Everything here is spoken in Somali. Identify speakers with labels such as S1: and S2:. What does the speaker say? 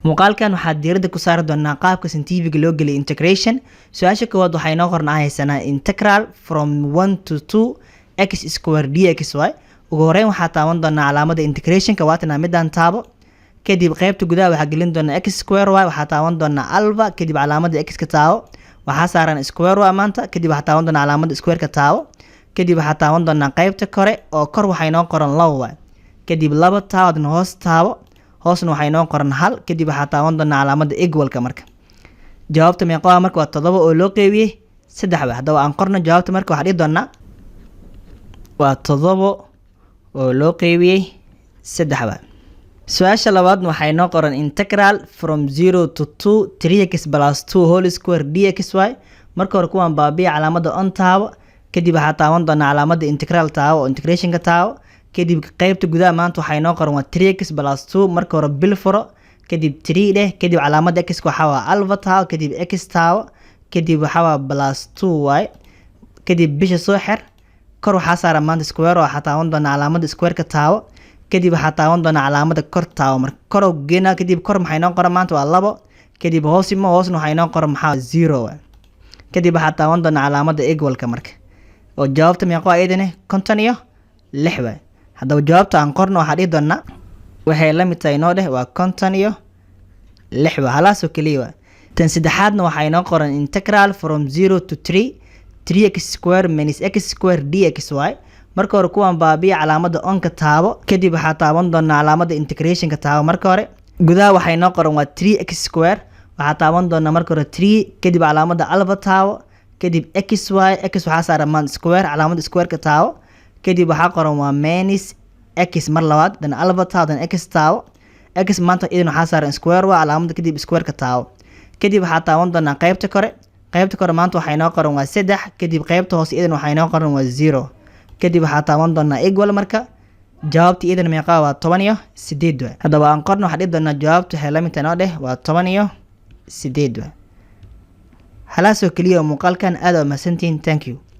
S1: muuqaalkan waxaad diiradda ku saari doonaa qaabka scientific loo geliyo integration. Su'aasha koowaad waxay noo qornahaysanaa integral from 1 to 2 x square dxy. ugu horeyn waxaa taaban doonaa calaamada integrationka waatana midaan taabo, kadib qaybta gudaha waxaa gelin doonaa x square y, waxaa taaban doonaa alba, kadib calaamada x ka taabo, waxaa saaran square y maanta, kadib waxaa taaban doonaa calaamada square ka taabo, kadib waxaa taaban doonaa qaybta kore oo kor waxay noo qoran 2 y, kadib 2 taabo hoos taabo, hoosna waxay noo qoran 1, kadib waxaa taaban doonaa calaamada equalka. marka jawaabta meeqa marka waa 7 oo loo qeybiyay 3. hadaba aan qorno jawaabta marka waxa dhici doonaa waa 7 oo loo qeybiyay 3. su'aasha labaad waxay noo qoran integral from 0 to 2 3x plus 2 whole square dxy. marka hore kuwan baabiya calaamada on taabo, kadib waxaa taaban doonaa calaamada integral taabo oo integration ka taabo, kadib qaybta gudaha maanta waxay noo qoran waa 3x plus 2. marka hore bil furo, kadib 3 dheh, kadib calaamada x waxa waa alba taabo, kadib x taabo, kadib waxa waa plus 2y, kadib bisha soo xir, kor waxaa saaran maanta square waxaa taaban doonaa calaamada square ka taabo, kadib waxaa taaban doonaa calaamada kor taabo. marka kor oo geena, kadib kor maxay noo qoran maanta waa 2, kadib hoosimo hoosna waxay noo qoran maxaa 0, kadib waxaa taaban doonaa calaamada equalka. marka oo jawaabta meeqa ayadana 56. hadaba jawaabta aan qorno waxaa dhici doonaa waxay la mid tahay noo dheh waa 56 halaas oo kaliya. tan saddexaadna waxay noo qoran integral from 0 to 3 3x square minus x square dxy. marka hore kuwan baabiya calaamada on ka taabo, kadib waxaa taaban doonaa calaamada integration ka taabo. marka hore gudaha waxay noo qoran waa 3x square, waxaa taaban doonaa marka hore 3, kadib calaamada alba taabo, kadib xy, x waxaa saaran maanta square calaamada square ka taabo, kadib waxaa qoran waa minus x mar labaad, dan alba taabo, dan x taabo, x maanta idan waxaa saaran square waa calaamada kadib square ka taabo, kadib waxaa taaban doonaa qaybta kore maanta waxay noo qoran waa 3, kadib qaybta hoose idan waxay noo qoran waa 0, kadib waxaa taaban doonaa equal. marka jawaabta idan meeqa waa 18. hadaba aan qorno waxaa dhici doonaa jawaabta waxay la mid tahay noo dheh waa 18. halaasoo kaliya muuqaalkan aad u mahadsantihiin. thank you.